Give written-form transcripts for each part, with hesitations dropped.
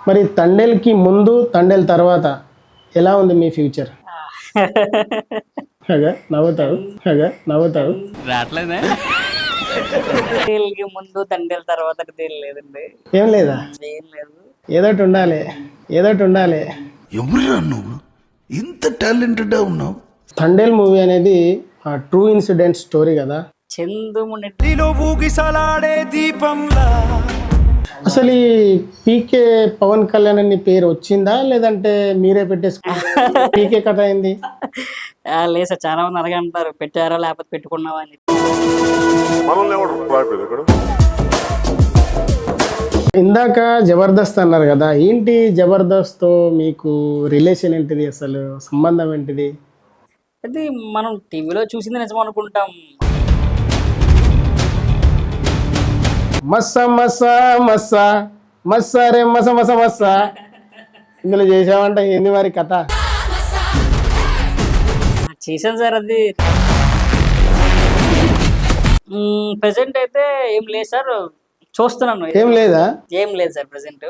మరి తండేల్కి ముందు తండేల్ తర్వాత ఎలా ఉంది మీ ఫ్యూచర్? నవ్వుతావు. రావట్లేదే. తండ్రికి ముందు తండ్రి తర్వాత లేదండి. ఏం లేదా? ఏం లేదు. ఏదోటి ఉండాలి. ఎవరురా నువ్వు ఇంత టాలెంటెడ్ ఉన్నావు? తండేల్ మూవీ అనేది ట్రూ ఇన్సిడెంట్ స్టోరీ కదా. చందుమునెట్టిలో ఊగిసలాడే దీపంలా అసలు ఈ పీకే పవన్ కళ్యాణ్ అని పేరు వచ్చిందా లేదంటే మీరే పెట్టేసుకున్నారా? పీకే కథ అయింది. లేదు సార్, చాలా మంది అలాగే అంటారు, పెట్టారా లేకపోతే పెట్టుకున్నావా అని. ఇందాక జబర్దస్త్ అన్నారు కదా, ఏంటి జబర్దస్త్తో మీకు రిలేషన్ ఏంటిది, అసలు సంబంధం ఏంటిది? అది మనం టీవీలో చూసింది నిజం అనుకుంటాం. మస్సా మస్సా మస్సా మస్సా రే మస మస మస్సా ఇందులో చేసామంట. ఏంది మరి కథ? చేశాను సార్. అది ప్రెసెంట్ అయితే ఏం లేదు సార్, చూస్తున్నాను. ఏం లేదా? ఏం లేదు sir present.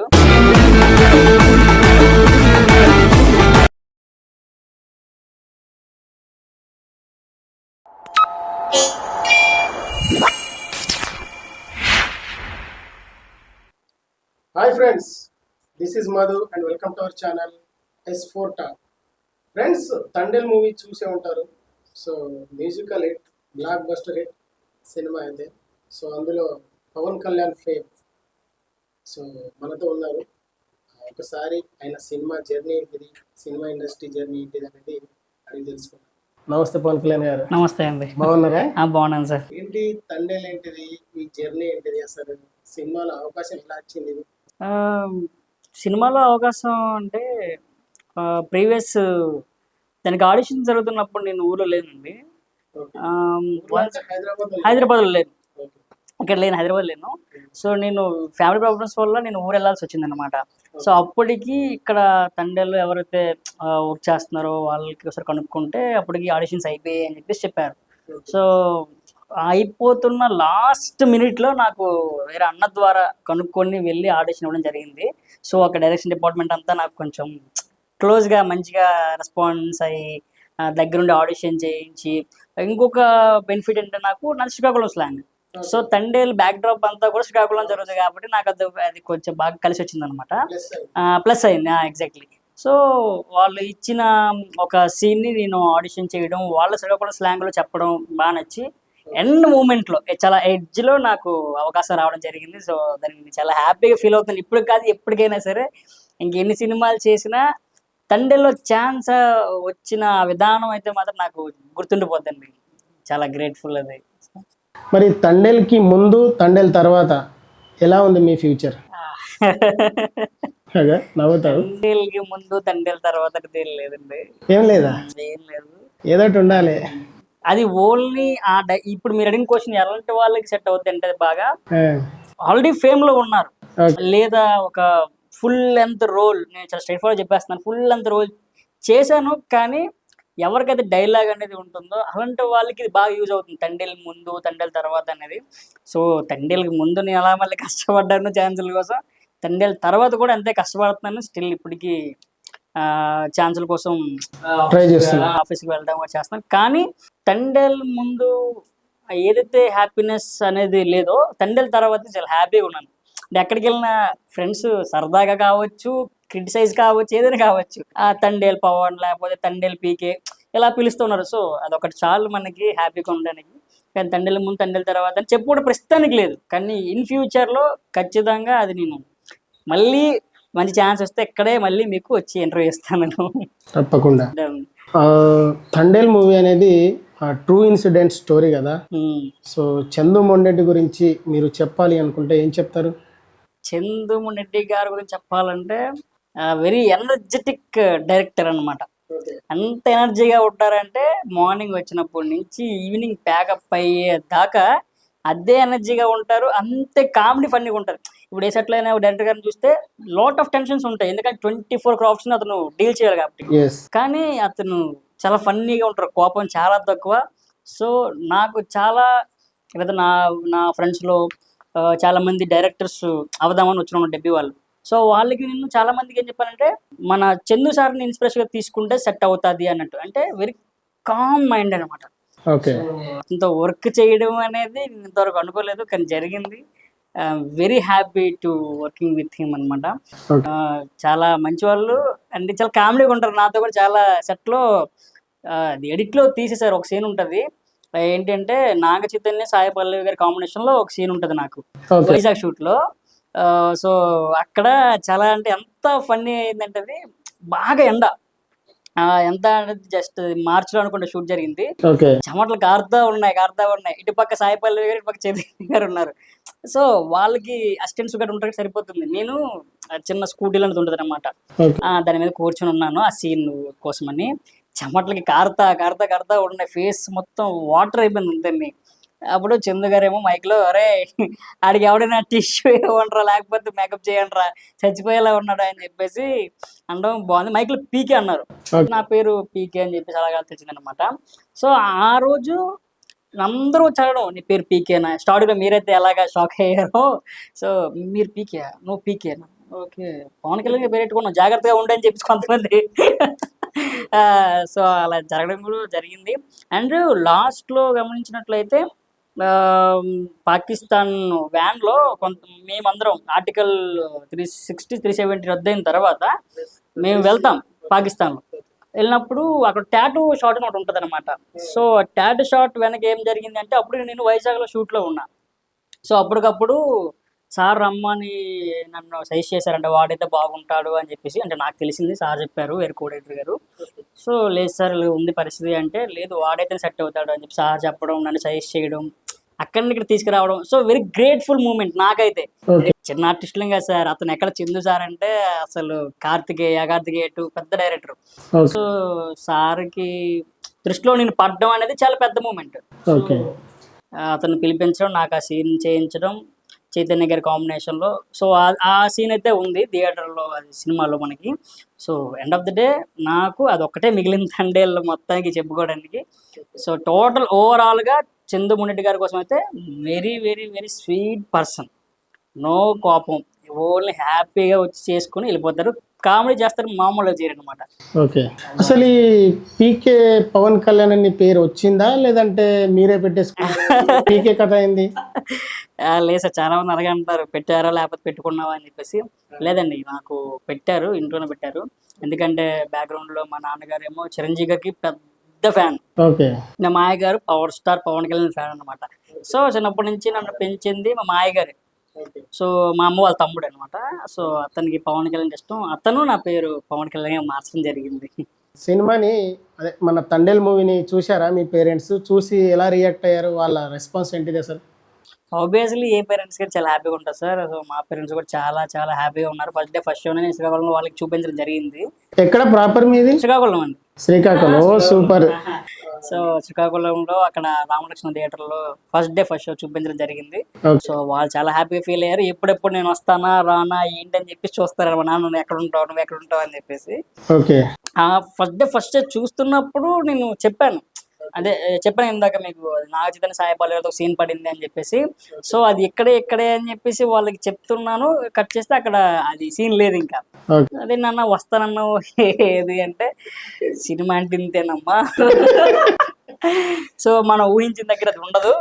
Hi friends, this is Madhu and welcome to our channel S4 Talk. Friends, Thandel movie చూసే ఉంటారు. So musical hit, block buster hit cinema అయితే. సో అందులో పవన్ కళ్యాణ్ ఫేమ్ సో మనతో ఉన్నారు. ఒకసారి ఆయన సినిమా జర్నీ ఏంటిది, సినిమా ఇండస్ట్రీ జర్నీ ఏంటిది అనేది అడిగి తెలుసుకున్నాం. నమస్తే పవన్ కళ్యాణ్ గారు. నమస్తే అండి. బాగున్నారా? బాగున్నాను సార్. ఏంటి తండేల్ ఏంటిది, ఈ జర్నీ ఏంటిది, అసలు సినిమాలో అవకాశం ఎలా వచ్చింది? సినిమాలో అవకాశం అంటే ప్రీవియస్ దానికి ఆడిషన్ జరుగుతున్నప్పుడు నేను ఊళ్ళో లేనండి. హైదరాబాద్లో లేను, ఇక్కడ లేను, హైదరాబాద్ లేను. సో నేను ఫ్యామిలీ ప్రాబ్లమ్స్ వల్ల నేను ఊరు వెళ్ళాల్సి వచ్చింది అనమాట. సో అప్పటికి ఇక్కడ తండేళ్ళు ఎవరైతే వర్క్ చేస్తున్నారో వాళ్ళకి ఒకసారి కనుక్కుంటే అప్పటికి ఆడిషన్స్ అయిపోయాయి అని చెప్పేసి చెప్పారు. సో అయిపోతున్న లాస్ట్ మినిట్లో నాకు వేరే అన్న ద్వారా కనుక్కొని వెళ్ళి ఆడిషన్ ఇవ్వడం జరిగింది. సో అక్కడ డైరెక్షన్ డిపార్ట్మెంట్ అంతా నాకు కొంచెం క్లోజ్గా మంచిగా రెస్పాన్స్ అయ్యి దగ్గరుండి ఆడిషన్ చేయించి, ఇంకొక బెనిఫిట్ ఏంటంటే నాకు Srikakulam slang. So Thandel back drop అంతా కూడా శ్రీకాకుళం జరుగుతుంది కాబట్టి నాకు అది కొంచెం బాగా కలిసి వచ్చింది అనమాట. ప్లస్ అయింది ఎగ్జాక్ట్లీ. సో వాళ్ళు ఇచ్చిన ఒక సీన్ని నేను ఆడిషన్ చేయడం, వాళ్ళ శ్రీకాకుళం స్లాంగ్లో చెప్పడం బాగా నచ్చి ఎండ్ మూమెంట్లో చాలా ఎడ్జ్లో నాకు అవకాశం రావడం జరిగింది. సో దానికి చాలా హ్యాపీగా ఫీల్ అవుతాను. ఇప్పుడు కాదు ఎప్పటికైనా సరే, ఇంకెన్ని సినిమాలు చేసినా తండేల్లో ఛాన్స్ వచ్చిన విధానం అయితే మాత్రం నాకు గుర్తుండిపోతుంది. చాలా గ్రేట్ఫుల్ అది. మరి తండేల్కి ముందు తండేల్ తర్వాత ఎలా ఉంది మీ ఫ్యూచర్? నవ్వుతావు. తండేల్కి ముందు తండేల్ తర్వాత లేదండి. ఏం లేదా? ఏం లేదు. ఏదోటి ఉండాలి. అది ఓన్లీ ఇప్పుడు మీరు అడిగిన క్వశ్చన్ ఎలాంటి వాళ్ళకి సెట్ అవుతుంది అంటే, బాగా ఆల్రెడీ ఫేమ్ లో ఉన్నారు లేదా ఒక ఫుల్ లెంత్ రోల్, నేను చాలా స్ట్రైట్ ఫార్వర్డ్ చెప్పేస్తున్నాను, ఫుల్ లెంత్ రోల్ చేశాను కానీ ఎవరికైతే డైలాగ్ అనేది ఉంటుందో అలాంటి వాళ్ళకి ఇది బాగా యూజ్ అవుతుంది. తండేల్ ముందు తండేల్ తర్వాత అనేది. సో తండేల్కి ముందు నేను అలా మళ్ళీ కష్టపడ్డాను ఛాన్సుల కోసం, తండేల్ తర్వాత కూడా అంతే కష్టపడుతున్నాను. స్టిల్ ఇప్పటికీ ఛాన్సుల కోసం ట్రై చేస్తాను, ఆఫీస్కి వెళ్ళడం చేస్తున్నాను. కానీ తండేల్ ముందు ఏదైతే హ్యాపీనెస్ అనేది లేదో తండేల్ తర్వాత చాలా హ్యాపీగా ఉన్నాను. అంటే ఎక్కడికి వెళ్ళిన ఫ్రెండ్స్ సరదాగా కావచ్చు, క్రిటిసైజ్ కావచ్చు, ఏదైనా కావచ్చు, తండేల్ పవన్ లేకపోతే తండేల్ పీకే ఇలా పిలుస్తున్నారు. సో అదొకటి చాలు మనకి హ్యాపీగా ఉండడానికి. కానీ తండేల్ ముందు తండేల్ తర్వాత అని చెప్పుకోవడం ప్రస్తుతానికి లేదు, కానీ ఇన్ ఫ్యూచర్లో ఖచ్చితంగా అది నేను మళ్ళీ మంచి ఛాన్స్ వస్తే ఇక్కడే మళ్ళీ మీకు వచ్చి ఇంటర్వ్యూ ఇస్తాను తప్పకుండా. తండేల్ మూవీ అనేది ట్రూ ఇన్సిడెంట్ స్టోరీ కదా. సో చందుమొండెడ్డి గురించి మీరు చెప్పాలి అనుకుంటే ఏం చెప్తారు? చందుమొండెడ్డి గారి గురించి చెప్పాలంటే వెరీ ఎనర్జెటిక్ డైరెక్టర్ అనమాట. అంత ఎనర్జీగా ఉంటారంటే మార్నింగ్ వచ్చినప్పటి నుంచి ఈవినింగ్ ప్యాకప్ అయ్యే దాకా అదే ఎనర్జీగా ఉంటారు, అంతే కామెడీ ఫన్నీగా ఉంటారు. ఇప్పుడు ఏ సెటిల్ అయినా డైరెక్టర్ గారిని చూస్తే లాట్ ఆఫ్ టెన్షన్స్ ఉంటాయి, ఎందుకంటే 24 క్రాఫ్ట్స్ అతను డీల్ చేయాలి కాబట్టి. కానీ అతను చాలా ఫన్నీగా ఉంటారు, కోపం చాలా తక్కువ. సో నాకు చాలా లేదా నా ఫ్రెండ్స్లో చాలా మంది డైరెక్టర్స్ అవదామని వచ్చిన డెబ్యూ వాళ్ళు. సో వాళ్ళకి నేను చాలా మందికి ఏం చెప్పానంటే మన చందు సార్ని ఇన్స్పిరేషన్గా తీసుకుంటే సెట్ అవుతుంది అన్నట్టు. అంటే వెరీ కామ్ మైండ్ అనమాట. ఓకే. అంత వర్క్ చేయడం అనేది నేను ఇంతవరకు అనుకోలేదు, కానీ జరిగింది. Very happy to working with him అనమాట. ఓకే. చాలా మంచి వాళ్ళు అండ్ చాలా కామెడీగా ఉంటారు. నాతో కూడా చాలా సెట్లో ఎడిట్లో తీసేసారు. ఒక సీన్ ఉంటుంది ఏంటంటే నాగ చైతన్య సాయి పల్లవి గారి కాంబినేషన్లో ఒక సీన్ ఉంటుంది నాకు ఓకే. వైజాగ్ షూట్లో. సో అక్కడ చాలా అంటే ఎంత ఫన్నీ అయిందంటే అది బాగా ఎండ, ఎంత అనేది జస్ట్ మార్చిలో అనుకుంటే షూట్ జరిగింది. ఓకే. చెమటలు కారుతా ఉన్నాయి. ఇటు పక్క సాయి పల్లవి గారు, ఇటు పక్క చైతన్య గారు ఉన్నారు. సో వాళ్ళకి అసిస్టెంట్స్ కూడా ఉంటారు, సరిపోతుంది. నేను చిన్న స్కూటీలో ఉంటుంది అనమాట, ఓకే. దాని మీద కూర్చొని ఉన్నాను ఆ సీన్ కోసమని. చెమటలకి కారుతా ఉన్నాయి, ఫేస్ మొత్తం వాటర్ అయిపోయింది అంతే. అప్పుడు చందు గారేమో మైక్లో, అరే ఆడికి ఎవడైనా టిష్యూ ఇవ్వండిరా, లేకపోతే మేకప్ చేయండిరా, చచ్చిపోయేలా ఉన్నాడు అని చెప్పేసి అనడం బాగుంది. మైక్లో పీకే అన్నారు, నా పేరు పీకే అని చెప్పేసి అలాగా తెచ్చింది అనమాట. సో ఆ రోజు అందరూ చదవడం, నీ పేరు పీకేనా, స్టార్టింగ్లో మీరైతే ఎలాగా షాక్ అయ్యారో. సో మీరు పీకే, నువ్వు పీకేనా, ఓకే పవన్ కళ్యాణ్ పేరు పెట్టుకున్నావు, జాగ్రత్తగా ఉండని చెప్పేసి కొంతమంది. సో అలా జరగడం కూడా జరిగింది. అండ్ లాస్ట్లో గమనించినట్లయితే పాకిస్తాన్ వ్యాన్లో మేమందరం ఆర్టికల్ 360 370 రద్దయిన తర్వాత మేము వెళ్తాం పాకిస్తాన్లో. వెళ్ళినప్పుడు అక్కడ టాటూ షాట్ ఒకటి ఉంటుంది అనమాట. సో టాటూ షాట్ వెనక ఏం జరిగింది అంటే అప్పుడు నేను వైజాగ్లో షూట్లో ఉన్నా. సో అప్పటికప్పుడు సార్ రమ్మని నన్ను సజెస్ట్ చేశారంటే వాడైతే బాగుంటాడు అని చెప్పేసి. అంటే నాకు తెలిసింది సార్ చెప్పారు, వేరే కోడైటర్ గారు. సో లేదు సార్ ఉంది పరిస్థితి అంటే, లేదు వాడైతే సెట్ అవుతాడు అని చెప్పి సార్ చెప్పడం, నన్ను సజెస్ట్ చేయడం, అక్కడి నుంచి ఇక్కడ తీసుకురావడం. సో వెరీ గ్రేట్ఫుల్ మూమెంట్ నాకైతే. చిన్న ఆర్టిస్టులు కదా సార్, అతను ఎక్కడ చందు సార్ అంటే అసలు కార్తికేయ 2 పెద్ద డైరెక్టర్. సో సార్కి దృష్టిలో నేను పడడం అనేది చాలా పెద్ద మూమెంట్. అతను పిలిపించడం, నాకు ఆ సీన్ చేయించడం చైతన్య గారి కాంబినేషన్లో. సో ఆ సీన్ అయితే ఉంది థియేటర్లో, అది సినిమాలో మనకి. So end of the day నాకు అదొక్కటే మిగిలింది తండేళ్ళు మొత్తానికి చెప్పుకోవడానికి. సో టోటల్ ఓవరాల్గా చందు మునిరెడ్డి గారి కోసం అయితే very very very sweet person, no కోపం, ఓన్లీ హ్యాపీగా వచ్చి చేసుకుని వెళ్ళిపోతారు, కామెడీ చేస్తారు, మామూలుగా చేయరనమాట. ఓకే. అసలు ఈ పీకే పవన్ కళ్యాణ్ అని పేరు వచ్చిందా లేదంటే మీరే పెట్టేసుకున్నారా? పీకే కథ అయింది. లేదు సార్, చాలా మంది అలాగే అంటారు, పెట్టారా లేకపోతే పెట్టుకున్నావా అని చెప్పేసి. లేదండి, నాకు పెట్టారు, ఇంట్లోనే పెట్టారు. ఎందుకంటే బ్యాక్గ్రౌండ్లో మా నాన్నగారేమో చిరంజీవి గారికి పెద్ద ఫ్యాన్, నా మాయ గారు power star Pawan Kalyan fan అనమాట. సో చిన్నప్పటి నుంచి నన్ను పెంచింది మా మాయ గారు. సో మా అమ్మ వాళ్ళ తమ్ముడు అనమాట. సో అతనికి పవన్ కళ్యాణ్ ఇష్టం, అతను నా పేరు పవన్ కళ్యాణ్ మార్చడం జరిగింది. సినిమాని అదే మన తండేల్ మూవీని చూసారా మీ పేరెంట్స్? చూసి ఎలా రియాక్ట్ అయ్యారు? వాళ్ళ రెస్పాన్స్ ఏంటిది అసలు? ఆబ్వియస్లీ ఏ పేరెంట్స్ కూడా చాలా హ్యాపీగా ఉంటారు సార్. సో మా పేరెంట్స్ కూడా చాలా చాలా హ్యాపీగా ఉన్నారు. ఫస్ట్ డే ఫస్ట్ షోనే శ్రీకాకుళంలో వాళ్ళకి చూపించడం జరిగింది. ఎక్కడ ప్రాపర్ మీది? శ్రీకాకుళం అండి. శ్రీకాకుళం, సూపర్. సో శ్రీకాకుళంలో అక్కడ రామలక్ష్మణ థియేటర్లో ఫస్ట్ డే ఫస్ట్ షో చూపించడం జరిగింది. సో వాళ్ళు చాలా హ్యాపీగా ఫీల్ అయ్యారు. ఎప్పుడెప్పుడు నేను వస్తానా రానా ఏంటని చెప్పి చూస్తారు మా నాన్న, నువ్వు ఎక్కడ ఉంటావు అని చెప్పేసి. ఫస్ట్ డే ఫస్ట్ చూస్తున్నప్పుడు నేను చెప్పాను, అదే చెప్పాను ఇందాక మీకు, నాగ చైతన్య సాయి పల్లవితో సీన్ పడింది అని చెప్పేసి. సో అది ఇక్కడే అని చెప్పేసి వాళ్ళకి చెప్తున్నాను. కట్ చేస్తే అక్కడ అది సీన్ లేదు ఇంకా. అదే నాన్న వస్తానన్నావు ఏది అంటే, సినిమా అంటే ఇంతేనమ్మా, సో మనం ఊహించిన దగ్గర అది ఉండదు,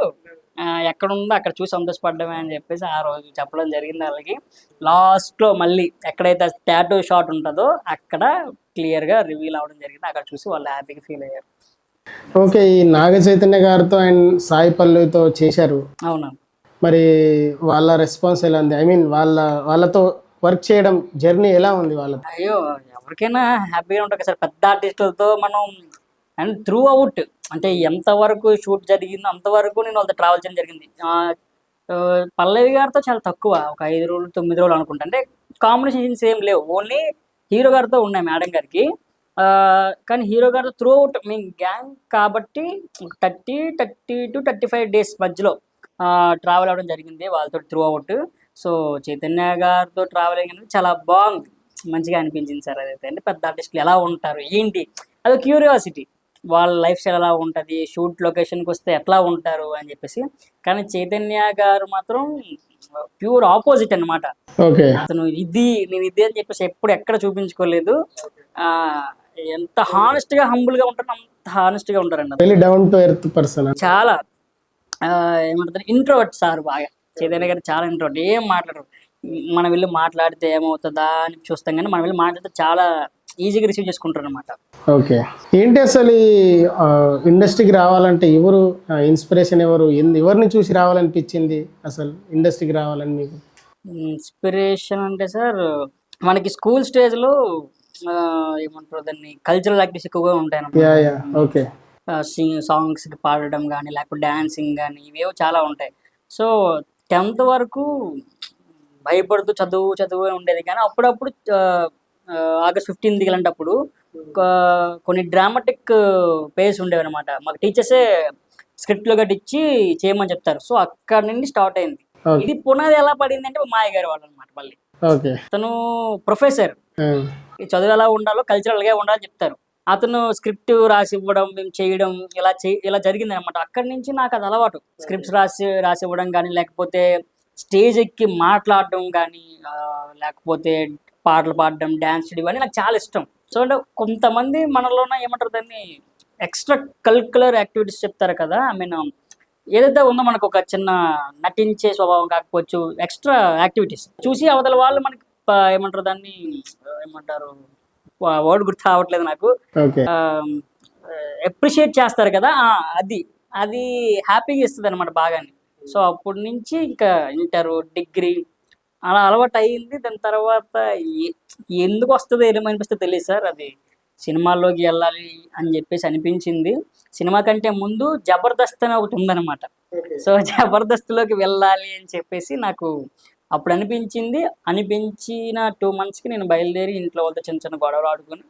ఎక్కడ ఉందో అక్కడ చూసి సంతోషపడ్డమే అని చెప్పేసి ఆ రోజు చెప్పడం జరిగింది వాళ్ళకి. లాస్ట్లో మళ్ళీ ఎక్కడైతే టాటూ షాట్ ఉంటుందో అక్కడ క్లియర్గా రివీల్ అవ్వడం జరిగింది. అక్కడ చూసి వాళ్ళు హ్యాపీగా ఫీల్ అయ్యారు. ఓకే. ఈ నాగ చైతన్య గారితో అండ్ సాయి పల్లవితో చేశారు. అవునా, మరి వాళ్ళ రెస్పాన్స్ ఎలా ఉంది? ఐ మీన్ వాళ్ళతో వర్క్ చేయడం జర్నీ ఎలా ఉంది వాళ్ళతో? అయ్యో ఎవరికైనా హ్యాపీగా ఉంటుంది సార్ పెద్ద ఆర్టిస్టులతో మనం. అండ్ త్రూ అవుట్ అంటే ఎంతవరకు షూట్ జరిగిందో అంతవరకు నేను వాళ్ళతో ట్రావెల్ చేయడం జరిగింది. పల్లవి గారితో చాలా తక్కువ, ఒక 5 రోజులు 9 రోజులు అనుకుంటా. అంటే కాంబినేషన్స్ ఏం లేవు, ఓన్లీ హీరో గారితో ఉన్నాయి మేడం గారికి. కానీ హీరో గారితో త్రూ అవుట్ మేము గ్యాంగ్ కాబట్టి 30 to 35 days మధ్యలో ట్రావెల్ అవ్వడం జరిగింది వాళ్ళతో త్రూ అవుట్. సో చైతన్య గారితో ట్రావెలింగ్ అనేది చాలా బాగుంది, మంచిగా అనిపించింది సార్. అదైతే అంటే పెద్ద ఆర్టిస్టులు ఎలా ఉంటారు ఏంటి, అదో క్యూరియాసిటీ, వాళ్ళ లైఫ్ స్టైల్ ఎలా ఉంటుంది, షూట్ లొకేషన్కి వస్తే ఎట్లా ఉంటారు అని చెప్పేసి. కానీ చైతన్య గారు మాత్రం ప్యూర్ ఆపోజిట్ అన్నమాట. ఓకే. అతను నేను ఇది అని చెప్పేసి ఎప్పుడు ఎక్కడ చూపించుకోలేదు. ఆ ఎంత హానెస్ట్ గా హంబుల్ గా ఉంటారో అంత హానెస్ట్ గా ఉంటారండి అతను. Very down to earth person. చాలా ఏమంటారు ఇంట్రోవర్ట్ సార్ బాగా. చైతన్య గారు చాలా ఇంట్రోవర్ట్, ఏం మాట్లాడరు. మనం వెళ్ళి మాట్లాడితే ఏమవుతుందా అని చూస్తాం, కానీ మనం వెళ్ళి మాట్లాడితే చాలా ఈజీగా రిసీవ్ చేసుకుంటారు అనమాట. ఓకే. ఏంటి అసలు ఈ ఇండస్ట్రీకి రావాలంటే ఎవరు ఇన్స్పిరేషన్, ఎవరిని చూసి రావాలనిపించింది అసలు ఇండస్ట్రీకి రావాలని మీకు? ఇన్స్పిరేషన్ అంటే సార్, మనకి స్కూల్ స్టేజ్లో ఏమంటారు దాన్ని, కల్చరల్ యాక్టివిటీస్ ఎక్కువగా ఉంటాయి అన్నమాట. Yeah yeah. ఓకే. సాంగ్స్కి పాడడం కానీ లేకపోతే డాన్సింగ్ కానీ ఇవేవో చాలా ఉంటాయి. సో 10th వరకు భయపడుతూ చదువు ఉండేది, కానీ అప్పుడప్పుడు August 15th ఇలాంటప్పుడు కొన్ని డ్రామాటిక్ పేస్ ఉండేవి అనమాట. మాకు టీచర్సే స్క్రిప్ట్లో గట్టి ఇచ్చి చేయమని చెప్తారు. సో అక్కడ నుండి స్టార్ట్ అయింది. ఇది పునాది ఎలా పడింది అంటే మాయ గారి వాళ్ళు అనమాట. మళ్ళీ అతను ప్రొఫెసర్, చదువు ఎలా ఉండాలో కల్చరల్గా ఉండాలని చెప్తారు. అతను స్క్రిప్ట్ రాసి ఇవ్వడం, మేము చేయడం, ఇలా జరిగింది అనమాట. అక్కడి నుంచి నాకు అది అలవాటు. స్క్రిప్ట్స్ రాసి ఇవ్వడం కానీ, లేకపోతే స్టేజ్ ఎక్కి మాట్లాడడం కానీ, లేకపోతే పాటలు పాడడం, డ్యాన్స్ చేయడం ఇవన్నీ నాకు చాలా ఇష్టం. సో అంటే కొంతమంది మనలోన ఏమంటారు దాన్ని, ఎక్స్ట్రా కరిక్యులర్ యాక్టివిటీస్ చెప్తారు కదా. ఐ మీన్ ఏదైతే ఉందో మనకు ఒక చిన్న నటించే స్వభావం కాకపోవచ్చు, ఎక్స్ట్రా యాక్టివిటీస్ చూసి అవతల వాళ్ళు మనకి ఏమంటారు దాన్ని, ఏమంటారు వర్డ్ గుర్తు రావట్లేదు నాకు, అప్రిషియేట్ చేస్తారు కదా, అది హ్యాపీగా ఇస్తుంది అనమాట బాగానే. సో అప్పటి నుంచి ఇంకా ఇంటర్, డిగ్రీ అలా అలవాటు అయ్యింది. దాని తర్వాత ఎందుకు వస్తుందో ఏమనిపిస్తుందో తెలియదు సార్, అది సినిమాల్లోకి వెళ్ళాలి అని చెప్పేసి అనిపించింది. సినిమా కంటే ముందు జబర్దస్త్ అని ఒకటి ఉందన్నమాట. సో జబర్దస్త్లోకి వెళ్ళాలి అని చెప్పేసి నాకు అప్పుడు అనిపించిన 2 monthsకి నేను బయలుదేరి ఇంట్లో వాళ్ళతో చిన్న చిన్న గొడవలు ఆడుకొని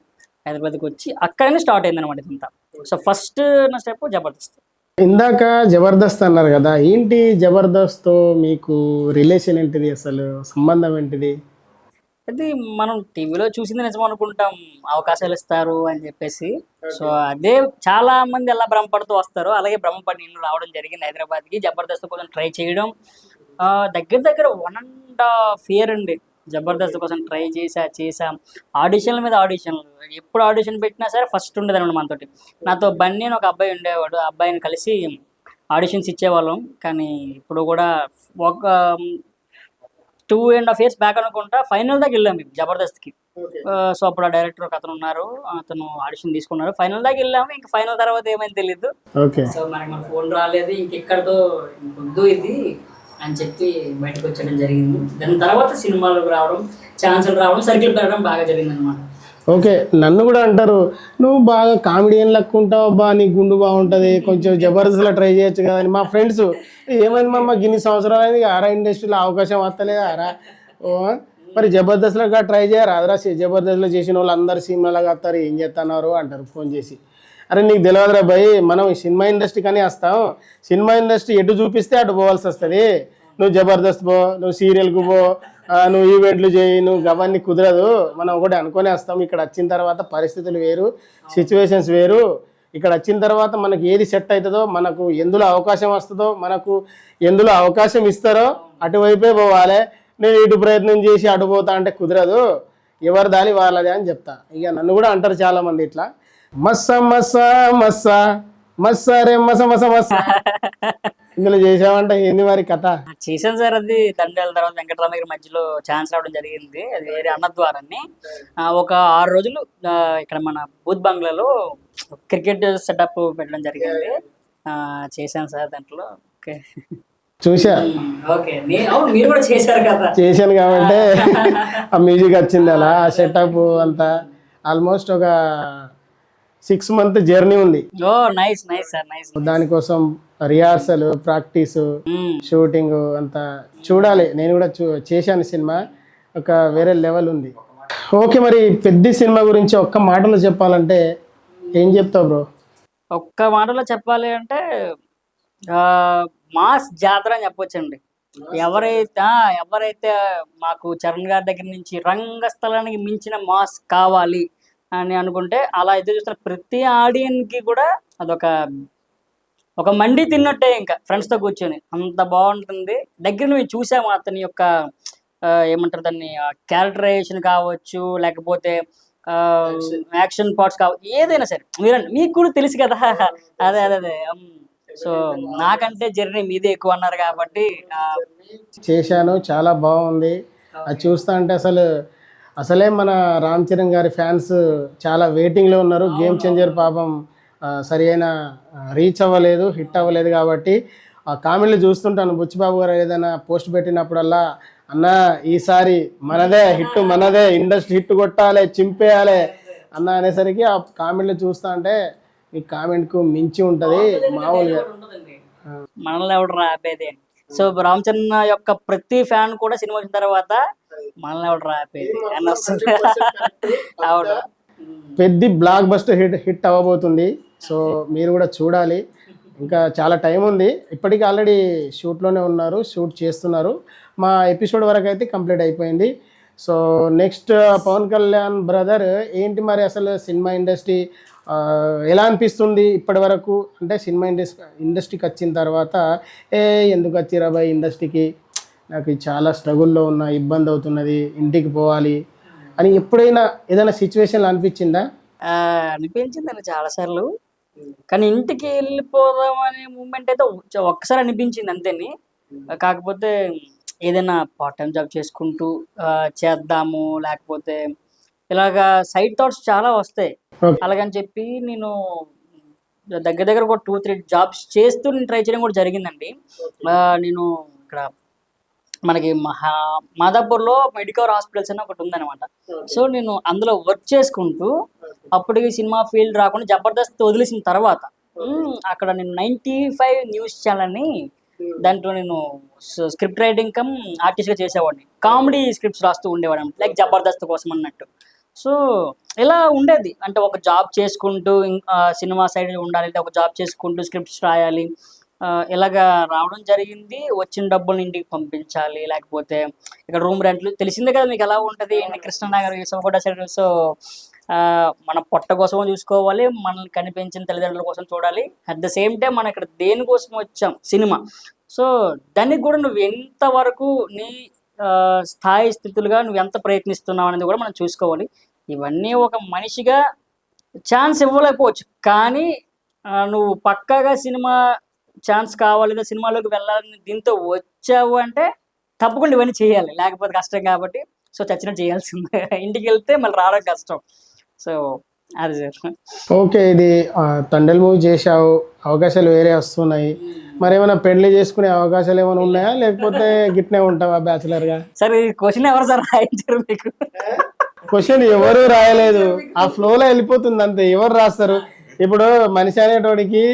హైదరాబాద్కి వచ్చి అక్కడనే స్టార్ట్ అయింది అనమాట ఇదంతా. సో ఫస్ట్ నా స్టెప్ జబర్దస్త్. ఇందాక జబర్దస్త్ అన్నారు కదా, ఏంటి జబర్దస్త్తో మీకు రిలేషన్ ఏంటిది, అసలు సంబంధం ఏంటిది? అది మనం టీవీలో చూసింది నిజం అనుకుంటాం, అవకాశాలు ఇస్తారు అని చెప్పేసి. సో అదే చాలా మంది ఎలా భ్రమపడుతూ వస్తారో అలాగే భ్రమపడి నేను రావడం జరిగింది హైదరాబాద్కి. జబర్దస్త్ కోసం ట్రై చేయడం దగ్గర 1.5 year అండి. జబర్దస్త్ కోసం ట్రై చేసాం. ఆడిషన్ల మీద ఆడిషన్లు, ఎప్పుడు ఆడిషన్ పెట్టినా సరే ఫస్ట్ ఉండేది అనమాట మనతోటి. నాతో బన్నీ అని ఒక అబ్బాయి ఉండేవాడు, ఆ అబ్బాయిని కలిసి ఆడిషన్స్ ఇచ్చేవాళ్ళం. కానీ ఇప్పుడు కూడా ఒక 2.5 years బ్యాక్ అనుకుంటా ఫైనల్ దాకా వెళ్ళాము మేము జబర్దస్త్కి. సో అప్పుడు ఆ డైరెక్టర్ ఒక అతను ఉన్నారు, అతను ఆడిషన్ తీసుకున్నారు. ఫైనల్ దాకా వెళ్ళాము. ఇంకా ఫైనల్ తర్వాత ఏమైంది తెలీదు. సో మనకి మన ఫోన్ రాలేదు, ఇంకెక్కడితో వద్దు ఇది అని చెప్పి బయటకు వచ్చేయడం జరిగింది. దాని తర్వాత సినిమాలకు రావడం, ఛాన్సులు రావడం, సర్కిల్ పెరగడం బాగా జరిగింది అనమాట. ఓకే. నన్ను కూడా అంటారు, నువ్వు బాగా కామెడియన్ లెక్క ఉంటావు అబ్బా, నీ గుండు బాగుంటుంది, కొంచెం జబర్దస్త్లో ట్రై చేయొచ్చు కదా అని. మా ఫ్రెండ్స్ ఏమైంది మా ఇన్ని సంవత్సరాలు అయింది ఆరా, ఇండస్ట్రీలో అవకాశం వస్తలేదు ఆరా, మరి జబర్దస్త్లో ట్రై చేయరు అదరా, జబర్దస్త్లో చేసిన వాళ్ళు అందరు సినిమాలాగా వస్తారు, ఏం చేస్తున్నారు అంటారు ఫోన్ చేసి. అరే నీకు తెలియదురా భయ్, మనం సినిమా ఇండస్ట్రీ కానీ వస్తాం, సినిమా ఇండస్ట్రీ ఎటు చూపిస్తే అటు పోవాల్సి వస్తుంది. నువ్వు జబర్దస్త్ పో, నువ్వు సీరియల్కి పో, నువ్వు ఈవెంట్లు చేయి, నువ్వు అవన్నీ కుదరదు. మనం ఒకటి అనుకునే వస్తాం. ఇక్కడ వచ్చిన తర్వాత పరిస్థితులు వేరు, సిచ్యువేషన్స్ వేరు. ఇక్కడ వచ్చిన తర్వాత మనకి ఏది సెట్ అవుతుందో, మనకు ఎందులో అవకాశం వస్తుందో, మనకు ఎందులో అవకాశం ఇస్తారో అటువైపే పోవాలి. నేను ఇటు ప్రయత్నం చేసి అటు పోతా అంటే కుదరదు, ఎవరి దాని వాళ్ళదే అని చెప్తా. ఇక నన్ను కూడా అంటారు చాలామంది ఇట్లా, మస్స మస్స మస్స మస్స రే మస మస మస్స ఇందులో చేసామంటే ఏంది మరి కథ? చేశాను సార్. అది దండల తర్వాత వెంకటరామ గారి మధ్యలో ఛాన్స్ రావడం జరిగింది. అది వేరే అన్న ద్వారాన్ని ఒక 6 రోజులు ఇక్కడ మన బూత్ బంగ్లాలో క్రికెట్ సెటప్ పెట్టడం జరిగింది. చేశాను సార్ దాంట్లో. ఓకే, చూసా. ఓకే, అవును మీరు కూడా చేశారు కదా. చేశాను కాబట్టి ఆ మ్యూజిక్ వచ్చింది అలా, ఆ సెటప్ అంతా ఆల్మోస్ట్ ఒక 6 month జర్నీ ఉంది. ఓ నైస్ నైస్ సార్, నైస్. దానికోసం రిహార్సల్, ప్రాక్టీసు, షూటింగ్ అంతా చూడాలి. నేను కూడా చేశాను సినిమా, ఒక వేరే లెవెల్ ఉంది. ఓకే, మరి పెద్ద సినిమా గురించి ఒక్క మాటలో చెప్పాలంటే ఏం చెప్తావు బ్రో? ఒక్క మాటలో చెప్పాలి అంటే మాస్ జాతర అని చెప్పొచ్చండి. ఎవరైతే మాకు చరణ్ గారి దగ్గర నుంచి రంగస్థలానికి మించిన మాస్ కావాలి అని అనుకుంటే, అలా ఎదురు చూస్తున్న ప్రతి ఆడియన్కి కూడా అదొక ఒక మండి తిన్నట్టే ఇంకా ఫ్రెండ్స్ తో కూర్చొని అంత బాగుంటుంది. దగ్గర నువ్వు చూసాము అతని యొక్క ఏమంటారు దాన్ని క్యారెక్టరైజేషన్ కావచ్చు, లేకపోతే యాక్షన్ పార్ట్స్ కావచ్చు, ఏదైనా సరే మీరండి మీకు కూడా తెలుసు కదా. అదే అదే అదే సో నాకంటే జర్నీ మీదే ఎక్కువ అన్నారు కాబట్టి చేశాను, చాలా బాగుంది. అది చూస్తా అంటే అసలే మన రామ్ చరణ్ గారి ఫ్యాన్స్ చాలా వెయిటింగ్లో ఉన్నారు. గేమ్ చేంజర్ పాపం సరి అయిన రీచ్ అవ్వలేదు, హిట్ అవ్వలేదు. కాబట్టి ఆ కామెంట్లు చూస్తుంటాను. బుచ్చిబాబు గారు ఏదైనా పోస్ట్ పెట్టినప్పుడల్లా అన్న ఈసారి మనదే హిట్, మనదే ఇండస్ట్రీ హిట్ కొట్టాలి, చింపేయాలి అన్న అనేసరికి ఆ కామెంట్లు చూస్తా అంటే ఈ కామెంట్కు మించి ఉంటుంది మామూలుగా. మనల్ని ఎవడు రాపేది. సో రామ్ చరణ్ యొక్క ప్రతి ఫ్యాన్ కూడా సినిమా వచ్చిన తర్వాత మనల్ని ఎవడు రాపేది అని వస్తుంది. అవును, పెద్ద బ్లాక్ బస్టర్ హిట్ అవ్వబోతుంది. సో మీరు కూడా చూడాలి. ఇంకా చాలా టైం ఉంది. ఇప్పటికీ ఆల్రెడీ షూట్లోనే ఉన్నారు, షూట్ చేస్తున్నారు. మా ఎపిసోడ్ వరకు అయితే కంప్లీట్ అయిపోయింది. So next Pawan Kalyan brother ఏంటి మరి అసలు సినిమా ఇండస్ట్రీ ఎలా అనిపిస్తుంది ఇప్పటి వరకు? అంటే సినిమా ఇండస్ట్రీకి వచ్చిన తర్వాత ఎందుకు వచ్చిరా బాయ్ ఇండస్ట్రీకి, నాకు చాలా స్ట్రగుల్లో ఉన్నా, ఇబ్బంది అవుతున్నది, ఇంటికి పోవాలి అని ఎప్పుడైనా ఏదైనా సిచ్యువేషన్లో అనిపించిందా? అనిపించింది అని చాలాసార్లు, కానీ ఇంటికి వెళ్ళిపోదాం అనే మూమెంట్ అయితే ఒక్కసారి అనిపించింది అంతేని. కాకపోతే ఏదైనా పార్ట్ టైం జాబ్ చేసుకుంటూ చేద్దాము, లేకపోతే ఇలాగా సైడ్ థాట్స్ చాలా వస్తాయి. అలాగని చెప్పి నేను దగ్గర ఒక 2-3 జాబ్స్ చేస్తూ నేను ట్రై చేయడం కూడా జరిగిందండి. నేను ఇక్కడ మనకి మాదాపూర్లో మెడికవర్ హాస్పిటల్స్ అని ఒకటి ఉందన్నమాట. సో నేను అందులో వర్క్ చేసుకుంటూ అప్పటికి సినిమా ఫీల్డ్ రాకుండా జబర్దస్త్ వదిలేసిన తర్వాత అక్కడ నేను 95 న్యూస్ ఛానల్ని దాంట్లో నేను స్క్రిప్ట్ రైటింగ్ కమ్ ఆర్టిస్ట్గా చేసేవాడిని. కామెడీ స్క్రిప్ట్స్ రాస్తూ ఉండేవాడిని, లైక్ జబర్దస్త్ కోసం అన్నట్టు. సో ఇలా ఉండేది, అంటే ఒక జాబ్ చేసుకుంటూ సినిమా సైడ్ ఉండాలి, ఒక జాబ్ చేసుకుంటూ స్క్రిప్ట్స్ రాయాలి, ఇలాగా రావడం జరిగింది. వచ్చిన డబ్బులు ఇంటికి పంపించాలి, లేకపోతే ఇక్కడ రూమ్ రెంట్లు తెలిసిందే కదా మీకు ఎలా ఉంటుంది కృష్ణనగర్ కూడా సైడ్. సో మన పొట్ట కోసం చూసుకోవాలి, మనల్ని కనిపించిన తల్లిదండ్రుల కోసం చూడాలి, అట్ ద సేమ్ టైం మనం ఇక్కడ దేనికోసం వచ్చాం సినిమా. సో దానికి కూడా నువ్వు ఎంతవరకు నీ స్థాయి స్థితులుగా నువ్వు ఎంత ప్రయత్నిస్తున్నావు అనేది కూడా మనం చూసుకోవాలి. ఇవన్నీ ఒక మనిషిగా ఛాన్స్ ఇవ్వలేకపోవచ్చు, కానీ నువ్వు పక్కాగా సినిమా ఛాన్స్ కావాలి, లేదా సినిమాలోకి వెళ్ళాలని దీంతో వచ్చావు అంటే తప్పకుండా ఇవన్నీ చేయాలి, లేకపోతే కష్టం. కాబట్టి సో చచ్చినట్టు చేయాల్సిందే. ఇంటికి వెళ్తే మళ్ళీ రావడం కష్టం. సో అది సార్. ఓకే, ఇది తండేల్ మూవీ చేసావు, అవకాశాలు వేరే వస్తున్నాయి. మరి ఏమైనా పెళ్లి చేసుకునే అవకాశాలు ఏమైనా ఉన్నాయా, లేకపోతే గిట్నే ఉంటావా బ్యాచులర్గా? సార్ ఈ క్వశ్చన్ ఎవరు సార్ రాయించారు మీకు? క్వశ్చన్ ఎవరు రాయలేదు, ఆ ఫ్లోలో వెళ్ళిపోతుంది అంతే. ఎవరు రాస్తారు? ఇప్పుడు మనిషి అనేటోడికి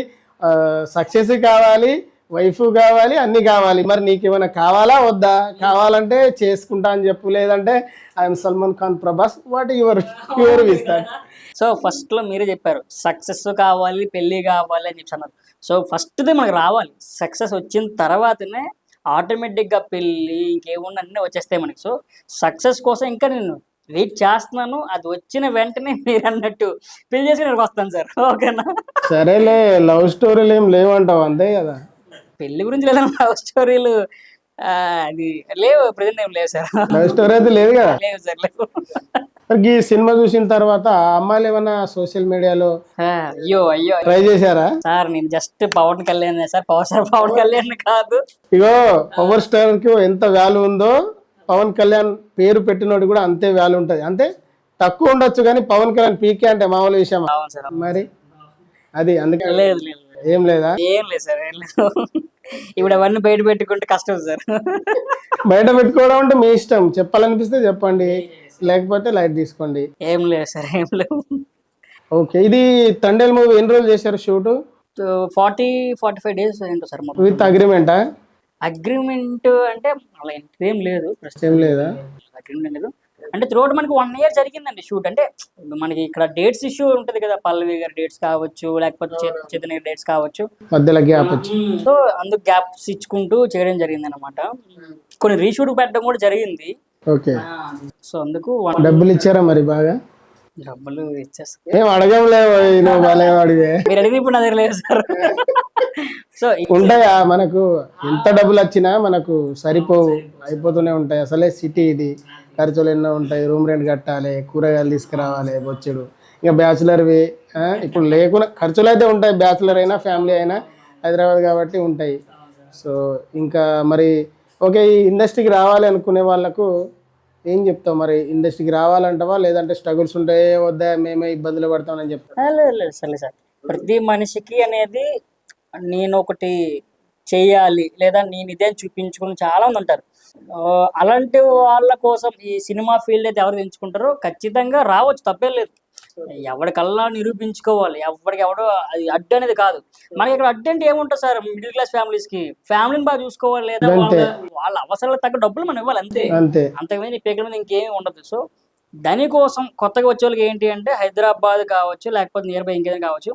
సక్సెస్ కావాలి, వైఫ్ కావాలి, అన్ని కావాలి. మరి నీకు ఏమైనా కావాలా వద్దా? కావాలంటే చేసుకుంటా అని చెప్పు, లేదంటే I'm Salman Khan Prabhas, what your ఇస్తాడు. సో ఫస్ట్లో మీరే చెప్పారు సక్సెస్ కావాలి, పెళ్ళి కావాలి అని చెప్పి అన్నారు. సో ఫస్ట్ది మనకు రావాలి. సక్సెస్ వచ్చిన తర్వాతనే ఆటోమేటిక్గా పెళ్ళి ఇంకేమున్నా అన్నీ వచ్చేస్తాయి మనకి. సో సక్సెస్ కోసం ఇంకా నేను వెయిట్ చేస్తున్నాను. అది వచ్చిన వెంటనే మీరు అన్నట్టు పెళ్లి చేసుకుని వస్తాను సార్. ఓకేనా? సరేలే, లవ్ స్టోరీలు ఏం లేవంటావు అంతే కదా? పెళ్లి గురించి లేదా లవ్ స్టోరీలు అది లేవు, ప్రజెంట్ ఏం లేవు సార్. లవ్ స్టోరీ అయితే లేదు కదా? లేవు సార్, లేవు. ఈ సినిమా చూసిన తర్వాత అమ్మాయిలు ఏమన్నా సోషల్ మీడియాలో అయ్యో ట్రై చేశారా? సార్ నేను just Pawan Kalyan sir, power star Pawan Kalyan కాదు. ఇగో పవర్ స్టార్ కి ఎంత వాల్యూ ఉందో పవన్ కళ్యాణ్ పేరు పెట్టినోడు కూడా అంతే వాల్యూ ఉంటుంది. అంతే తక్కువ ఉండొచ్చు కానీ పవన్ కళ్యాణ్ పీకే అంటే మామూలు విషయం మరి. అది అందుకే లేదు లేదు ఏం లేదా? ఏం లేదు సార్, ఏం లేదు. ఇప్పుడు అవన్నీ బయట పెట్టుకుంటే కష్టం సార్. బయట పెట్టుకోవడం అంటే మీ ఇష్టం, చెప్పాలనిపిస్తే చెప్పండి, లేకపోతే లైట్ తీసుకోండి. ఏం లేదు సార్, ఏం లేవు. ఓకే, ఇది తండేల్ మూవీ ఎన్ని రోజులు చేశారు షూట్? 40-45 days ఏంటో సార్. విత్ అగ్రిమెంటా? అగ్రిమెంట్ అంటే అలా ఏం లేదు, ఏం లేదా? అగ్రిమెంట్ లేదు అంటే త్రూఅవుట్ మనకి 1 year జరిగిందండి షూట్. అంటే మనకి ఇక్కడ డేట్స్ ఇష్యూ ఉంటుంది కదా, పల్లవి గారి డేట్స్ కావచ్చు, లేకపోతే చైతన్య డేట్స్ కావచ్చు, మధ్యలో గ్యాప్ వచ్చి. సో అందుకు గ్యాప్స్ ఇచ్చుకుంటూ చేయడం జరిగింది అనమాట. కొన్ని రీషూట్ పెట్టడం కూడా జరిగింది. ఓకే, సో అందుకు డబ్బులు ఇచ్చారా మరి బాగా? డబ్బులు ఇచ్చేస్తా. ఏం అడగంలే నువ్వు భలే అడిగే. మీరు అడిగిన ఇప్పుడు నా దగ్గర లేదు సార్. సో ఉంటాయా మనకు ఎంత డబ్బులు వచ్చినా మనకు సరిపోవు, అయిపోతూనే ఉంటాయి. అసలే సిటీ ఇది, ఖర్చులు ఎన్నో ఉంటాయి. రూమ్ రెంట్ కట్టాలి, కూరగాయలు తీసుకురావాలి బొచ్చెడు. ఇంకా బ్యాచులర్వి ఇప్పుడు లేకుండా ఖర్చులు అయితే ఉంటాయి. బ్యాచులర్ అయినా ఫ్యామిలీ అయినా హైదరాబాద్ కాబట్టి ఉంటాయి. సో ఇంకా మరి ఓకే, ఈ ఇండస్ట్రీకి రావాలి అనుకునే వాళ్ళకు ఏం చెప్తావు మరి? ఇండస్ట్రీకి రావాలంటావా, లేదంటే స్ట్రగుల్స్ ఉంటాయే వద్దా మేమే ఇబ్బందులు పడతామని చెప్తా? లేదు లేదు సరే సార్. ప్రతి మనిషికి అనేది నేను ఒకటి చెయ్యాలి లేదా నేను ఇదే చూపించుకుని చాలా మంది ఉంటారు. అలాంటి వాళ్ళ కోసం ఈ సినిమా ఫీల్డ్ అయితే ఎవరు ఎంచుకుంటారో ఖచ్చితంగా రావచ్చు, తప్పేం లేదు. ఎవరికల్లా నిరూపించుకోవాలి, ఎవరు అది అడ్డు అనేది కాదు. మనకి ఇక్కడ అడ్డు అంటే ఏముంటుంది సార్? మిడిల్ క్లాస్ ఫ్యామిలీస్ కి ఫ్యామిలీని బాగా చూసుకోవాలి, లేదా వాళ్ళ అవసరాలకు తగ్గ డబ్బులు మనం ఇవ్వాలి, అంతే. అంతకుమించి పేకల మీద ఇంకేమీ ఉండదు. సో దానికోసం కొత్తగా వచ్చే వాళ్ళకి ఏంటి అంటే హైదరాబాద్ కావచ్చు, లేకపోతే నియర్ బై ఇంకేదైనా కావచ్చు,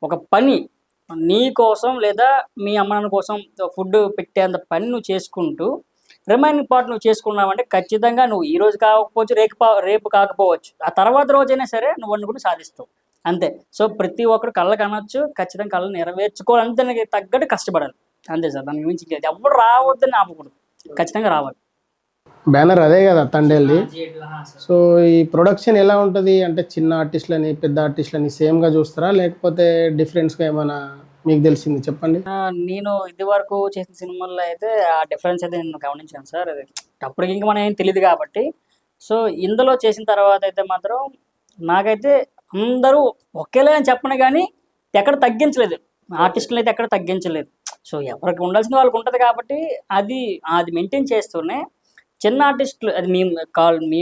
ఒక పని నీ కోసం లేదా మీ అమ్మ నాన్న కోసం ఫుడ్ పెట్టేంత పని నువ్వు చేసుకుంటూ రిమైనింగ్ పార్ట్ నువ్వు చేసుకున్నావంటే ఖచ్చితంగా నువ్వు ఈ రోజు కాకపోవచ్చు, రేపు కాకపోవచ్చు, ఆ తర్వాత రోజైనా సరే నువ్వు అనుకుంటూ సాధిస్తావు, అంతే. సో ప్రతి ఒక్కరు కళ్ళకి అనొచ్చు, ఖచ్చితంగా కళ్ళు నెరవేర్చుకోవాలంటే దానికి తగ్గట్టు కష్టపడాలి, అంతే సార్. దాని గురించి ఎవరు రావద్దని ఆపకూడదు, ఖచ్చితంగా రావాలి. బ్యానర్ అదే కదా తండేల్ది. సో ఈ ప్రొడక్షన్ ఎలా ఉంటుంది అంటే చిన్న ఆర్టిస్టులని పెద్ద ఆర్టిస్టులని సేమ్గా చూస్తారా, లేకపోతే డిఫరెన్స్గా ఏమైనా మీకు తెలిసింది చెప్పండి? నేను ఇది వరకు చేసిన సినిమాల్లో అయితే ఆ డిఫరెన్స్ అయితే నేను గమనించాను సార్. అది అప్పటికి ఇంకా మనం ఏం తెలియదు కాబట్టి. సో ఇందులో చేసిన తర్వాత అయితే మాత్రం నాకైతే అందరూ ఒకేలా అని చెప్పను, కానీ ఎక్కడ తగ్గించలేదు, ఆర్టిస్టులు అయితే ఎక్కడ తగ్గించలేదు. సో ఎవరికి ఉండాల్సిన వాళ్ళకి ఉంటుంది కాబట్టి అది మెయింటైన్ చేస్తూనే చిన్న ఆర్టిస్టులు అది మేము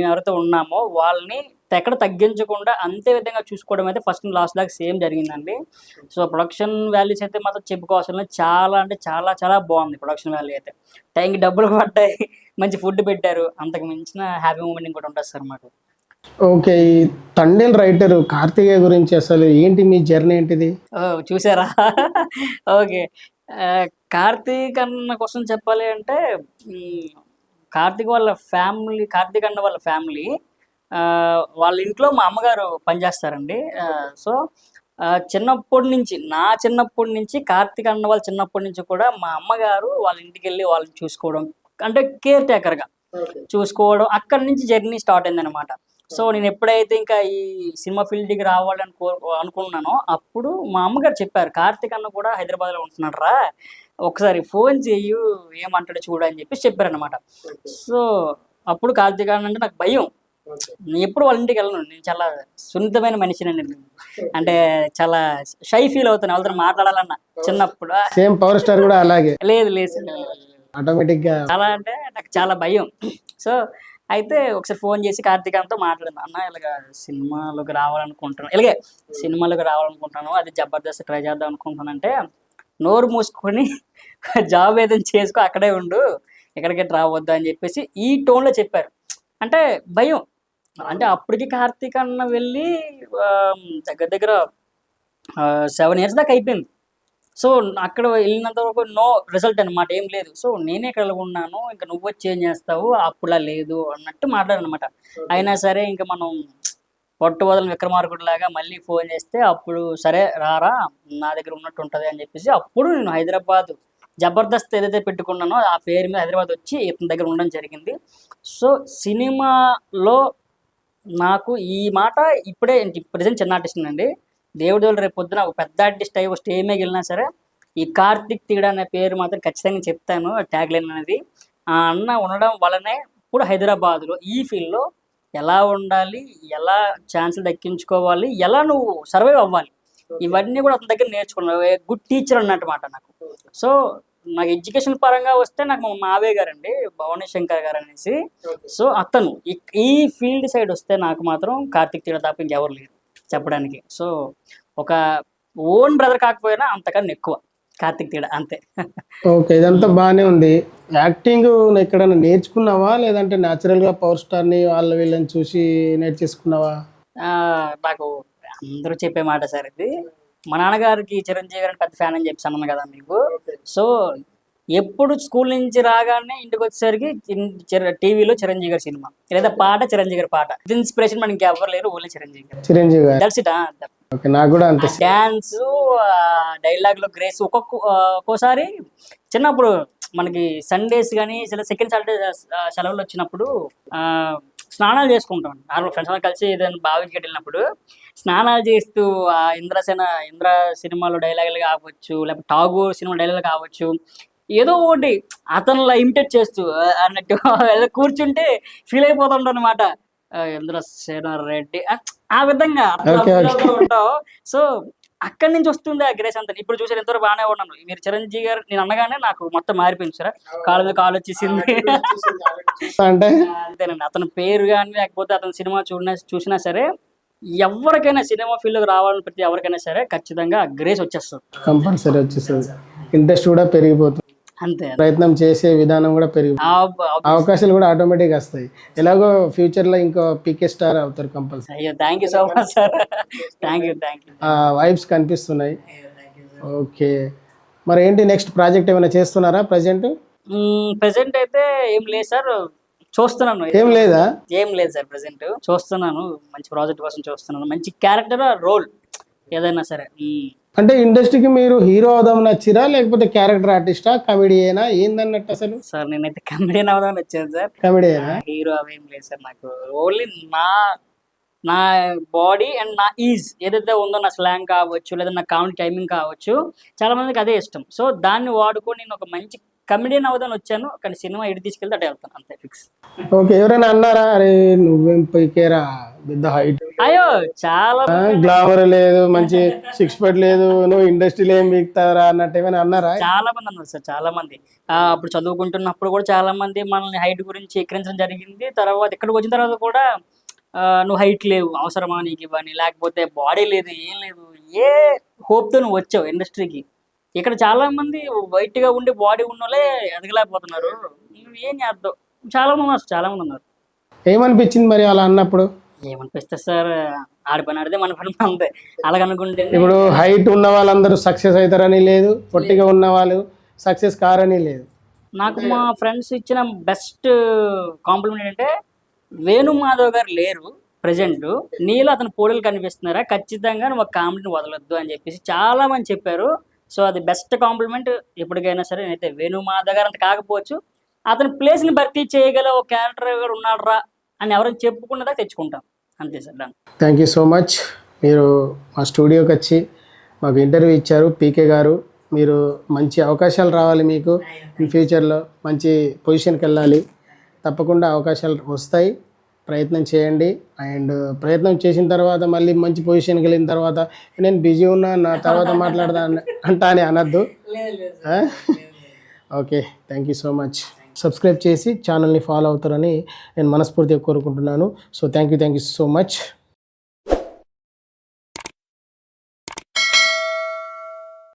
ఎవరైతే ఉన్నామో వాళ్ళని ఎక్కడ తగ్గించకుండా అంతే విధంగా చూసుకోవడం అయితే ఫస్ట్ లాస్ట్ దాకా సేమ్ జరిగిందండి. సో ప్రొడక్షన్ వాల్యూస్ అయితే మాత్రం చెప్పుకోవాల్సిన చాలా అంటే చాలా చాలా బాగుంది. ప్రొడక్షన్ వాల్యూ అయితే టైంకి డబ్బులు పడ్డాయి, మంచి ఫుడ్ పెట్టారు, అంతకు మించిన హ్యాపీ మూమెంట్ కూడా ఉంటుంది సార్ మాకు. ఓకే, ఈ తండేల్ రైటర్ కార్తికేయ గురించి అసలు ఏంటి మీ జర్నీ ఏంటిది? చూసారా? ఓకే, కార్తీక్ అన్న కోసం చెప్పాలి అంటే కార్తీక్ అన్న వాళ్ళ ఫ్యామిలీ వాళ్ళ ఇంట్లో మా అమ్మగారు పనిచేస్తారండి. సో చిన్నప్పటి నుంచి కార్తీక్ అన్న వాళ్ళు చిన్నప్పటి నుంచి కూడా మా అమ్మగారు వాళ్ళ ఇంటికి వెళ్ళి వాళ్ళని చూసుకోవడం, అంటే కేర్ టేకర్గా చూసుకోవడం, అక్కడి నుంచి జర్నీ స్టార్ట్ అయింది అనమాట. సో నేను ఎప్పుడైతే ఇంకా ఈ సినిమా ఫీల్డ్కి రావాలని అనుకున్నానో అప్పుడు మా అమ్మగారు చెప్పారు, కార్తీక్ అన్న కూడా హైదరాబాద్లో ఉంటున్నాడు రా, ఒకసారి ఫోన్ చెయ్యు ఏమంటాడు చూడు అని చెప్పేసి చెప్పారనమాట. సో అప్పుడు కార్తీక్ అన్న అంటే నాకు భయం, నేను ఎప్పుడు వాళ్ళ ఇంటికి వెళ్ళను, నేను చాలా సున్నితమైన మనిషినండి, అంటే చాలా షై ఫీల్ అవుతాను వాళ్ళతో మాట్లాడాలన్నా. చిన్నప్పుడు సేమ్ పవర్ స్టార్ కూడా అలాగే లేదు ఆటోమేటిక్ గా అలా అంటే నాకు చాలా భయం. సో అయితే ఒకసారి ఫోన్ చేసి కార్తీకంతో మాట్లాడాను, అన్న ఇలాగ సినిమాలోకి రావాలనుకుంటాను, అది జబర్దస్త్ ట్రై చేద్దాం అనుకుంటున్నాను అంటే, నోరు మూసుకొని జాబ్ ఏదైనా చేసుకో, అక్కడే ఉండు, ఎక్కడికి రావద్దు అని చెప్పేసి ఈ టోన్లో చెప్పారు. అంటే భయం, అంటే అప్పటికి కార్తీక్ అన్న వెళ్ళి దగ్గర 7 years దాకా అయిపోయింది. సో అక్కడ వెళ్ళినంత వరకు నో రిజల్ట్ అనమాట, ఏం లేదు. సో నేనే ఇక్కడ ఉన్నాను, ఇంకా నువ్వు వచ్చి ఏం చేస్తావు, అప్పుడా లేదు అన్నట్టు మాట్లాడనమాట. అయినా సరే ఇంకా మనం పట్టు వదలని విక్రమార్కుడు లాగా మళ్ళీ ఫోన్ చేస్తే అప్పుడు సరే రారా, నా దగ్గర ఉన్నట్టు ఉంటుంది అని చెప్పేసి అప్పుడు నేను హైదరాబాద్ జబర్దస్త్ ఏదైతే పెట్టుకున్నానో ఆ పేరు మీద హైదరాబాద్ వచ్చి ఇతని దగ్గర ఉండడం జరిగింది. సో సినిమాలో నాకు ఈ మాట ఇప్పుడే ప్రజెంట్ చిన్న ఆర్టిస్ట్ అండి, దేవుడు రేపు పొద్దున ఒక పెద్ద ఆర్టిస్ట్ అయ్యి ఒక స్టేజ్ మీద వెళ్ళినా సరే ఈ కార్తిక్ తీగడ అనే పేరు మాత్రం ఖచ్చితంగా చెప్తాను, ట్యాగ్ లైన్ అనేది. ఆ అన్న ఉండడం వల్లనే ఇప్పుడు హైదరాబాద్లో ఈ ఫీల్డ్లో ఎలా ఉండాలి, ఎలా ఛాన్సులు దక్కించుకోవాలి, ఎలా నువ్వు సర్వైవ్ అవ్వాలి, ఇవన్నీ కూడా అతని దగ్గర నేర్చుకున్నాను. గుడ్ టీచర్ అన్నమాట నాకు. సో నాకు ఎడ్యుకేషన్ పరంగా వస్తే నాకు మా మావయ్య గారండి, భవానీ శంకర్ గారు అనేసి. సో అతను ఈ ఫీల్డ్ సైడ్ వస్తే నాకు మాత్రం కార్తిక్ తీగడ తప్ప ఇంకెవరు లేరు చెప్పడానికి. సో ఒక ఓన్ బ్రదర్ కాకపోయినా అంతకన్నా ఎక్కువ కార్తిక్ తీగడ, అంతే. ఓకే, ఇదంతా బాగానే ఉంది. యాక్టింగ్ ఎక్కడైనా నేర్చుకున్నావా, లేదంటే న్యాచురల్గా పవర్ స్టార్ని వీళ్ళని చూసి నేర్చేసుకున్నావా? నాకు అందరూ చెప్పే మాట సార్ ఇది, మా నాన్నగారికి చిరంజీవి గారిని పెద్ద ఫ్యాన్ అని చెప్పి అన్నాను కదా మీకు. సో ఎప్పుడు స్కూల్ నుంచి రాగానే ఇంటికి వచ్చేసరికి టీవీలో చిరంజీవి గారి సినిమా లేదా పాట చిరంజీవి గారి పాట. ఇన్స్పిరేషన్ మనకి ఎవరు లేరు, ఓన్లీ చిరంజీవి గారు. చిరంజీవి గారు. That's it. ఓకే, నాకు కూడా అంతే. డాన్స్, డైలాగ్ లో గ్రేస్. ఒక్కోసారి చిన్నప్పుడు మనకి సండేస్ కానీ సెకండ్ సాటర్డే సెలవులు వచ్చినప్పుడు స్నానాలు చేసుకుంటాం. ఫ్రెండ్స్ అందరూ కలిసి ఏదైనా బావికి వెళ్ళినప్పుడు స్నానాలు చేస్తూ ఆ ఇంద్ర సినిమాలో డైలాగులు కావచ్చు, లేకపోతే ఠాగూర్ సినిమా డైలాగులు కావచ్చు, ఏదో ఒకటి అతనిలా ఇమిటేట్ చేస్తూ అన్నట్టు కూర్చుంటే ఫీల్ అయిపోతుంటాం అనమాట. ఇంద్రసేన రెడ్డి ఆ విధంగా ఉంటావు. సో అక్కడి నుంచి వస్తుంది ఆ గ్రేస్ అంతా. ఇప్పుడు చూసారు ఎంతవరకు బాగానే ఉన్నాను. మీరు చిరంజీవి గారు నేను అనగానే నాకు మొత్తం మారిపోయింది సార్. కాళ్ళ మీద కాలు వచ్చేసింది అంటే అంతేనండి. అతని పేరు కానీ లేకపోతే అతని సినిమా చూసినా సరే ఎవరికైనా సినిమా ఫీల్డ్ రావాలని ప్రతి ఎవరికైనా సరే ఖచ్చితంగా గ్రేస్ వచ్చేస్తుంది, కంపల్సరీ వచ్చేస్తుంది. ఇంట్రెస్ట్ కూడా పెరిగిపోతుంది, అంతే. ప్రయత్నం చేసే విధానం కూడా పెరిగిపోతుంది, అవకాశాలు కూడా ఆటోమేటిక్ వస్తాయి. ఎలాగో ఫ్యూచర్ లో ఇంకో పీకే స్టార్ అవుతారు కంపల్సరీ. అయ్యో thank you so much sir. Thank you. Vibes కనిపిస్తున్నాయి. ఓకే, మరి ఏంటి నెక్స్ట్ ప్రాజెక్ట్ ఏమైనా చేస్తున్నారా ప్రజెంట్? ప్రెసెంట్ అయితే ఏం లేదు సార్, చూస్తున్నాను. ఏం లేదా? ఏం లేదు సార్, ప్రెసెంట్ చూస్తున్నాను. మంచి ప్రాజెక్ట్ కోసం చూస్తున్నాను, మంచి క్యారెక్టర్ రోల్ ఏదైనా సరే. అంటే ఇండస్ట్రీకి మీరు హీరో అవుదాం నచ్చిరా లేకపోతే క్యారెక్టర్ ఆర్టిస్టా, కమెడియేనా, ఏందన్నట్టు అసలు? సార్ నేనైతే కమెడియన్ అవుదామని వచ్చాను సార్. కమెడియేనా? హీరో అవేం లేదు సార్. నాకు ఓన్లీ నా బాడీ అండ్ నా ఈజ్ ఏదైతే ఉందో, నా స్లాంగ్ కావచ్చు లేదా నా కామెడీ టైమింగ్ కావచ్చు, చాలా మందికి అదే ఇష్టం. సో దాన్ని వాడుకొని నేను ఒక మంచి కమెడియన్ అవుదాని వచ్చాను. కానీ సినిమా ఎటు తీసుకెళ్తే అటే వెళ్తాను, అంతే ఫిక్స్. ఓకే, ఎవరైనా అన్నారా అరే నువ్వేం పైకేరా, పెద్ద హైట్, అయ్యో చాలా గ్లామర్ లేదు, మంచి సిక్స్ ప్యాక్ లేదు, నువ్వు ఇండస్ట్రీలో ఏం మిగతారా అన్నట్టు ఏమైనా అన్నారా? చాలా మంది అన్నారు సార్, చాలా మంది. అప్పుడు చదువుకుంటున్నప్పుడు కూడా చాలా మంది మనల్ని హైట్ గురించి ఎక్కిరించడం జరిగింది. తర్వాత ఇక్కడికి వచ్చిన తర్వాత కూడా నువ్వు హైట్ లేవు, అవసరమా నీకు ఇవ్వని, లేకపోతే బాడీ లేదు, ఏం లేదు, ఏ హోప్తో నువ్వు వచ్చావు ఇండస్ట్రీకి. ఇక్కడ చాలా మంది వైట్ గా ఉండి బాడీ ఉన్న వాళ్ళే ఎదగలేకపోతున్నారు. నువ్వు ఏం చేద్దావు? చాలా మంది ఉన్నారు. ఏమనిపించింది మరి అలా అన్నప్పుడు? ఏమనిపిస్తుంది సార్, ఆడి పని ఆడితే మన పని అంతే. అలాగనుకుంటే ఇప్పుడు హైట్ ఉన్న వాళ్ళందరూ సక్సెస్ అవుతారని లేదు, పొట్టిగా ఉన్న వాళ్ళు సక్సెస్ కారని లేదు. నాకు మా ఫ్రెండ్స్ ఇచ్చిన బెస్ట్ కాంప్లిమెంట్ ఏంటంటే, వేణుమాధవ్ గారు లేరు ప్రజెంట్, నీలో అతని పోటీలు కనిపిస్తున్నారా, ఖచ్చితంగా నువ్వు ఒక కామెడీని వదలొద్దు అని చెప్పేసి చాలా మంది చెప్పారు. సో అది బెస్ట్ కాంప్లిమెంట్ ఎప్పటికైనా సరే. నేనైతే వేణుమాధవ్ గారు అంత కాకపోవచ్చు, అతని ప్లేస్ని భర్తీ చేయగల ఒక క్యారెక్టర్ గారు ఉన్నాడురా అని ఎవరైనా చెప్పుకున్నదా తెచ్చుకుంటాం, అంతే sir. Done. Thank you so much. మీరు మా స్టూడియోకి వచ్చి మాకు ఇంటర్వ్యూ ఇచ్చారు. పీకే గారు, మీరు మంచి అవకాశాలు రావాలి, మీకు ఇన్ ఫ్యూచర్లో మంచి పొజిషన్కి వెళ్ళాలి. తప్పకుండా అవకాశాలు వస్తాయి, ప్రయత్నం చేయండి. అండ్ ప్రయత్నం చేసిన తర్వాత మళ్ళీ మంచి పొజిషన్కి వెళ్ళిన తర్వాత నేను బిజీ ఉన్నా, నా తర్వాత మాట్లాడదా అంటా అని అనద్దు. Okay, thank you so much. Subscribe చేసి ఛానల్ని ఫాలో అవుతారని నేను మనస్ఫూర్తిగా కోరుకుంటున్నాను. So thank you so much.